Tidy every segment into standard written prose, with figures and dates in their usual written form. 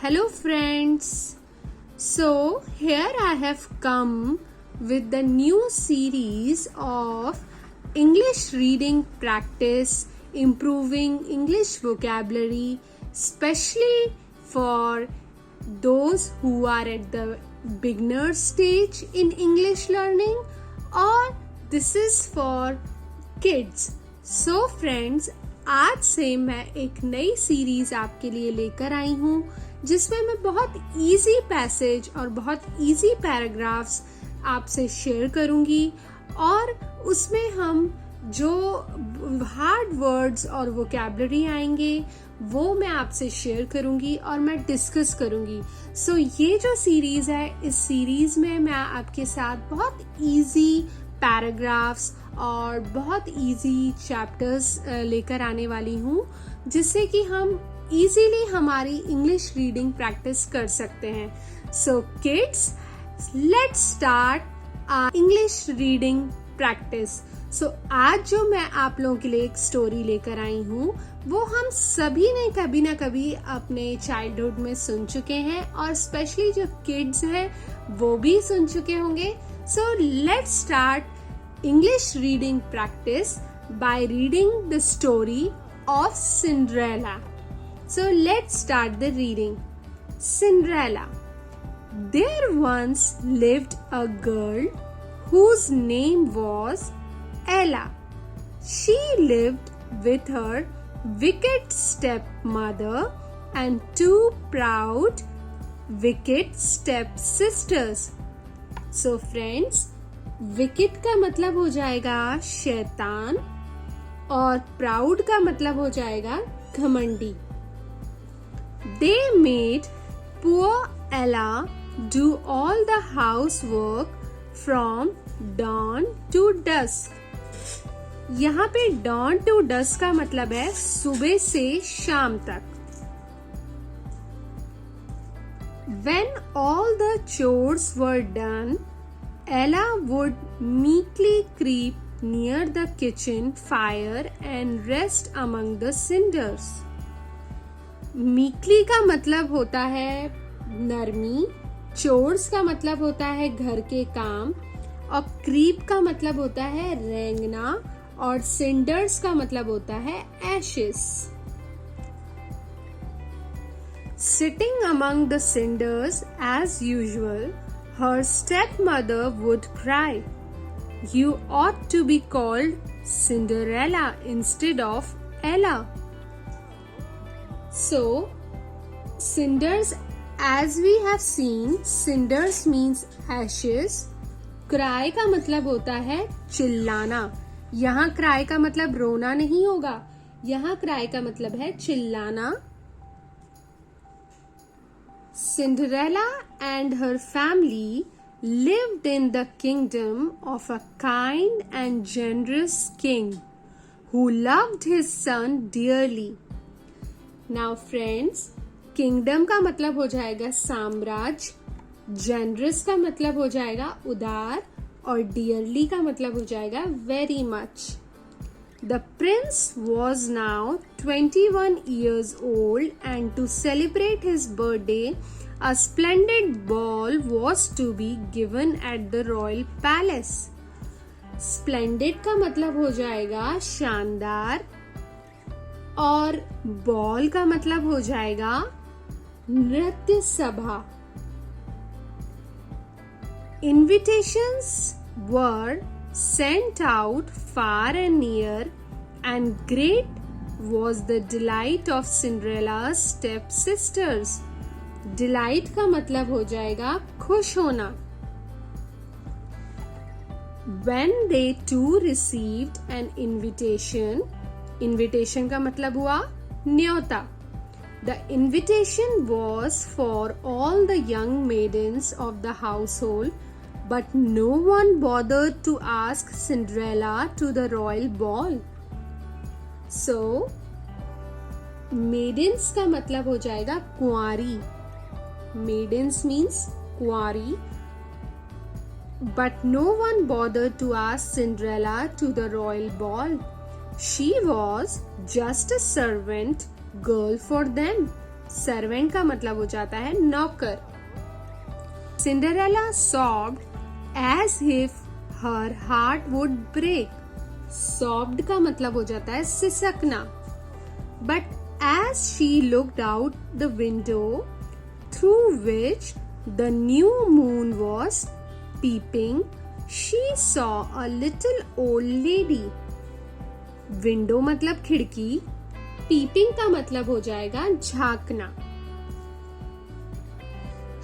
Hello friends. So here I have come with the new series of English reading practice, improving English vocabulary, especially for those who are at the beginner stage in English learning, or this is for kids. So friends, आज से मैं एक नई series आपके लिए लेकर आई हूँ जिसमें मैं बहुत इजी पैसेज और बहुत इजी पैराग्राफ्स आपसे शेयर करूंगी और उसमें हम जो हार्ड वर्ड्स और वोकैबुलरी आएंगे वो मैं आपसे शेयर करूंगी और मैं डिस्कस करूंगी। सो ये जो सीरीज है, इस सीरीज में मैं आपके साथ बहुत इजी पैराग्राफ्स और बहुत इजी चैप्टर्स लेकर आने वाली हूँ जिससे कि हम इजीली हमारी इंग्लिश रीडिंग प्रैक्टिस कर सकते हैं। So kids, let's start English reading practice. सो आज जो मैं आप लोगों के लिए एक स्टोरी लेकर आई हूँ वो हम सभी ने कभी ना कभी अपने चाइल्डहुड में सुन चुके हैं और स्पेशली जो किड्स हैं वो भी सुन चुके होंगे। So let's start English reading practice by reading the story of Cinderella. So let's start the reading. Cinderella. There once lived a girl whose name was Ella. She lived with her wicked stepmother and two proud wicked stepsisters. So friends, wicked का मतलब हो जाएगा शैतान और proud का मतलब हो जाएगा घमंडी। They made poor Ella do all the housework from dawn to dusk. यहाँ पे dawn to dusk का मतलब है सुबह से शाम तक। When all the chores were done, Ella would meekly creep near the kitchen fire and rest among the cinders. मीकली का मतलब होता है नरमी, चोर्स का मतलब होता है घर के काम और क्रीप का मतलब होता है रेंगना और सिंडर्स का मतलब होता है ashes. Sitting among the cinders as usual, her stepmother would cry, "You ought to be called Cinderella instead of Ella." So, cinders, as we have seen, cinders means ashes. Cry का मतलब होता है चिल्लाना। यहाँ cry का मतलब रोना नहीं होगा, यहाँ cry का मतलब है चिल्लाना। Cinderella and her family lived in the kingdom of a kind and generous king who loved his son dearly. Now friends, kingdom का मतलब हो जाएगा साम्राज्य, जेनरस का मतलब हो जाएगा उदार और डियरली का मतलब हो जाएगा very much. The prince was now 21 years old and to celebrate his birthday, a splendid ball was to be given at the royal palace. Splendid का मतलब हो जाएगा शानदार और बॉल का मतलब हो जाएगा नृत्य सभा। Invitations were sent out far and near and great was the delight of Cinderella's stepsisters. Delight का मतलब हो जाएगा खुश होना। When they too received an invitation, invitation का मतलब हुआ न्योता। The invitation was for all the young maidens of the household, but no one bothered to ask Cinderella to the royal ball. So, maidens का मतलब हो जाएगा कुंवारी। Maidens means कुंवारी, but no one bothered to ask Cinderella to the royal ball. She was just a servant girl for them. Servant का मतलब हो जाता है नौकर. Cinderella sobbed as if her heart would break. Sobbed का मतलब हो जाता है सिसकना. But as she looked out the window through which the new moon was peeping, she saw a little old lady. Window मतलब खिड़की. Peeping का मतलब हो जाएगा झांकना.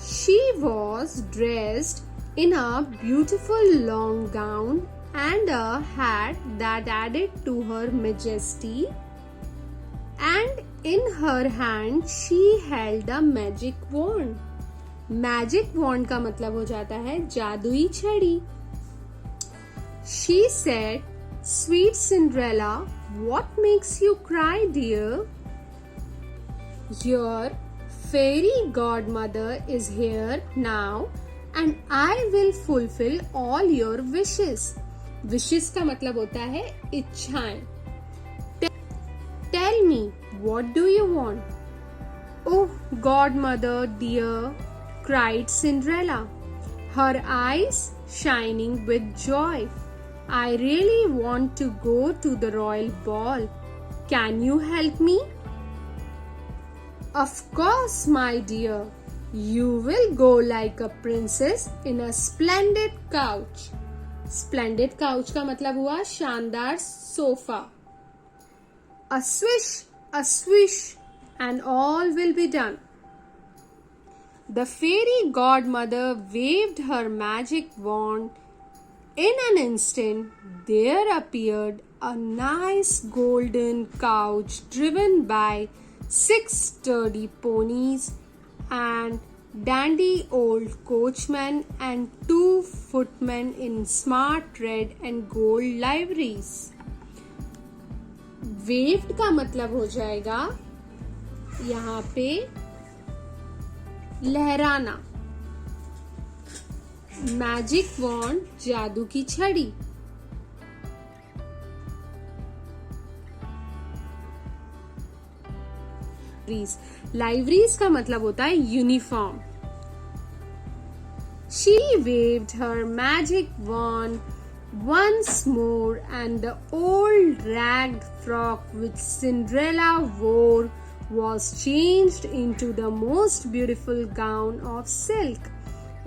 She was dressed in a beautiful long gown and a hat that added to her majesty, and in her hand she held a magic wand. Magic wand का मतलब हो जाता है जादुई छड़ी. She said, "Sweet Cinderella, what makes you cry, dear? Your fairy godmother is here now and I will fulfill all your wishes." Wishes का मतलब होता है इच्छाएं. Tell me, what do you want? Oh, godmother dear, cried Cinderella, her eyes shining with joy. I really want to go to the royal ball. Can you help me? Of course, my dear. You will go like a princess in a splendid couch. Splendid couch का मतलब हुआ शानदार sofa. A swish, and all will be done. The fairy godmother waved her magic wand. In an instant, there appeared a nice golden couch driven by 6 sturdy ponies and dandy old coachman and 2 footmen in smart red and gold liveries. Waved का मतलब हो जाएगा यहाँ पे लहराना. Magic wand जादू की छड़ी. लाइवरीज का मतलब होता है uniform. She waved her magic wand once more and the old ragged frock which Cinderella wore was changed into the most beautiful gown of silk.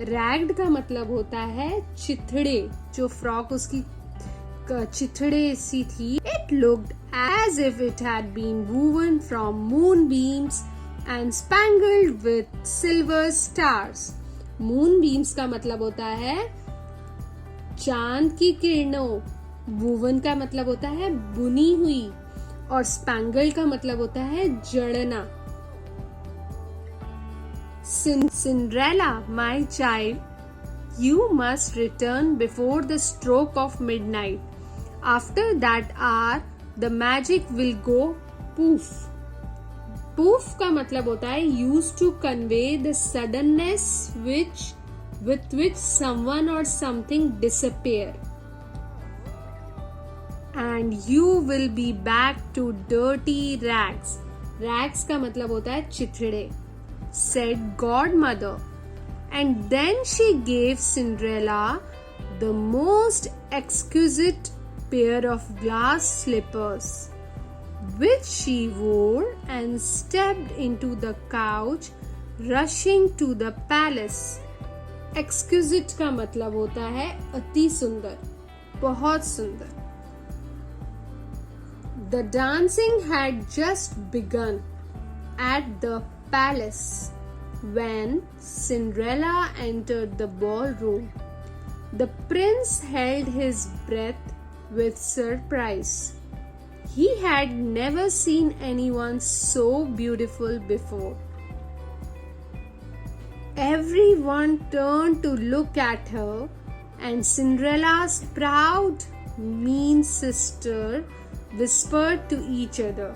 Ragged का मतलब होता है चिथड़े. जो फ्रॉक उसकी चिथड़े सी थी. It looked as if it had been woven from moonbeams and spangled with silver stars. Moonbeams का मतलब होता है चांद की किरणों. woven का मतलब होता है बुनी हुई. और spangled का मतलब होता है जड़ना. Cinderella, my child, you must return before the stroke of midnight. After that hour, the magic will go poof. Poof का मतलब होता है used to convey the suddenness with which someone or something disappear. And you will be back to dirty rags. Rags का मतलब होता है चिथड़े. Said godmother. And then she gave Cinderella the most exquisite pair of glass slippers, which she wore and stepped into the couch, rushing to the palace. Exquisite का मतलब होता है अति सुंदर, बहुत सुंदर. The dancing had just begun at the palace when Cinderella entered the ballroom. The prince held his breath with surprise. He had never seen anyone so beautiful before. Everyone turned to look at her, and Cinderella's proud, mean sister whispered to each other.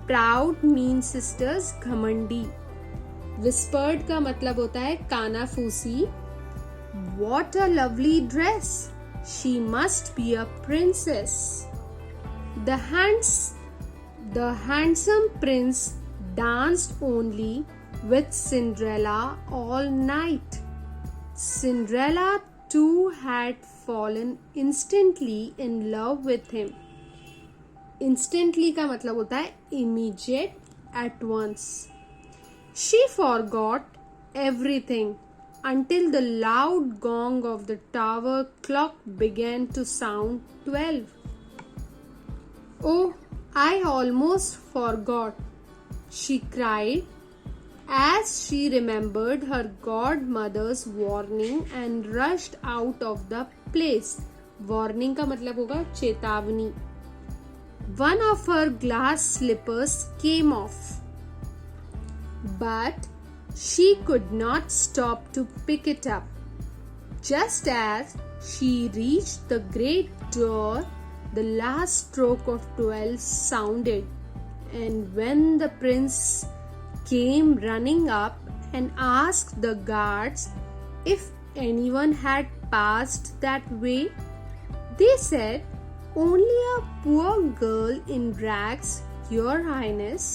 Proud, mean sisters, घमंडी. Whispered का मतलब होता है कानाफूसी. What a lovely dress! She must be a princess. The handsome prince danced only with Cinderella all night. Cinderella too had fallen instantly in love with him. Instantly का मतलब होता है immediate, at once. She forgot everything until the loud gong of the tower clock began to sound 12. Oh, I almost forgot, she cried as she remembered her godmother's warning and rushed out of the place. Warning का मतलब होगा चेतावनी. One of her glass slippers came off, but she could not stop to pick it up. Just as she reached the great door, the last stroke of 12 sounded, and when the prince came running up and asked the guards if anyone had passed that way, they said, "Only a poor girl in rags, Your Highness."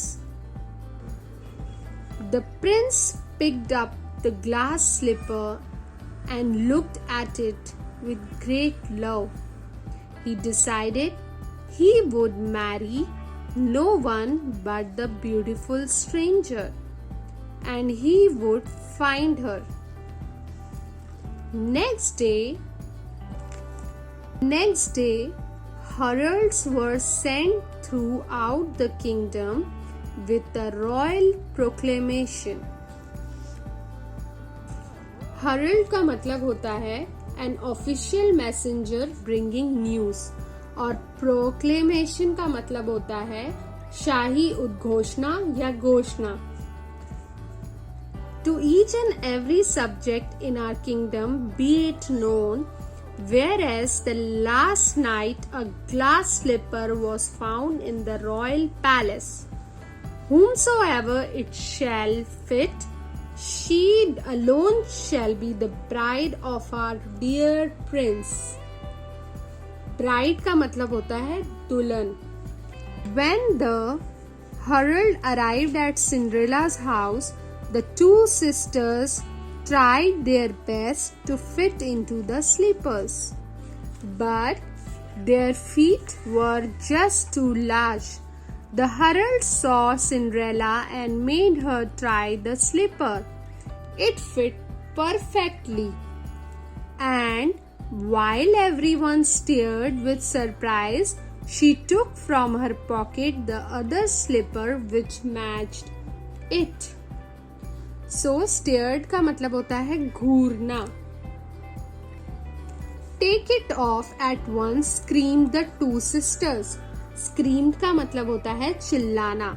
The prince picked up the glass slipper and looked at it with great love. He decided he would marry no one but the beautiful stranger, and he would find her. Next day, heralds were sent throughout the kingdom with a royal proclamation. Herald का मतलब होता है an official messenger bringing news, और proclamation का मतलब होता है शाही उद्घोषणा या घोषणा. To each and every subject in our kingdom be it known, whereas the last night a glass slipper was found in the royal palace. Whomsoever it shall fit, she alone shall be the bride of our dear prince. Bride का मतलब होता है दुल्हन. When the herald arrived at Cinderella's house, the two sisters tried their best to fit into the slippers, but their feet were just too large. The herald saw Cinderella and made her try the slipper. It fit perfectly, and while everyone stared with surprise, she took from her pocket the other slipper which matched it. So stared का मतलब होता है घूरना. Take it off at once, screamed the two sisters. Screamed का मतलब होता है चिल्लाना.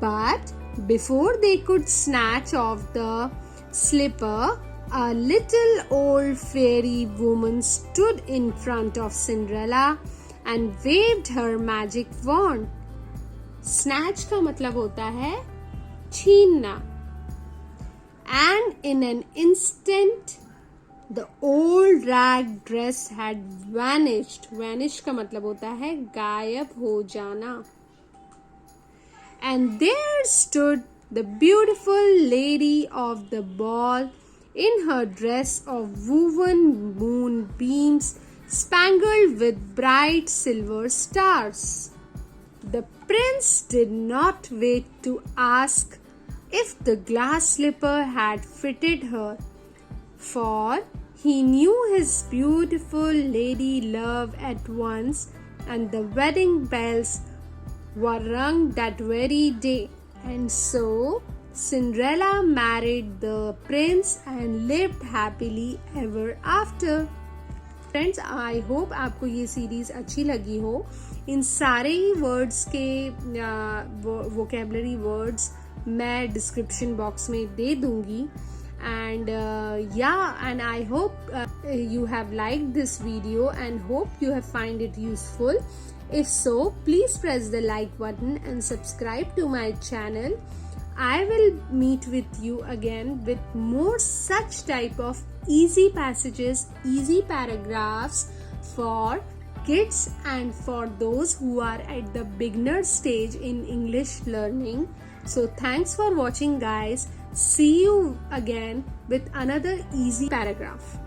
But before they could snatch off the slipper, a little old fairy woman stood in front of Cinderella and waved her magic wand. Snatch का मतलब होता है छीनना. And in an instant, the old rag dress had vanished. Vanish का मतलब होता है गायब हो जाना. And there stood the beautiful lady of the ball in her dress of woven moonbeams spangled with bright silver stars. The prince did not wait to ask if the glass slipper had fitted her, for he knew his beautiful lady love at once, and the wedding bells were rung that very day. And so Cinderella married the prince and lived happily ever after. Friends, I hope आपको ये series अच्छी लगी हो. इन सारे ही words के vocabulary words मैं description box में दे दूंगी. And and I hope you have liked this video and hope you have find it useful. If so, please press the like button and subscribe to my channel. I will meet with you again with more such type of easy passages, easy paragraphs for kids and for those who are at the beginner stage in English learning. So thanks for watching, guys. See you again with another easy paragraph.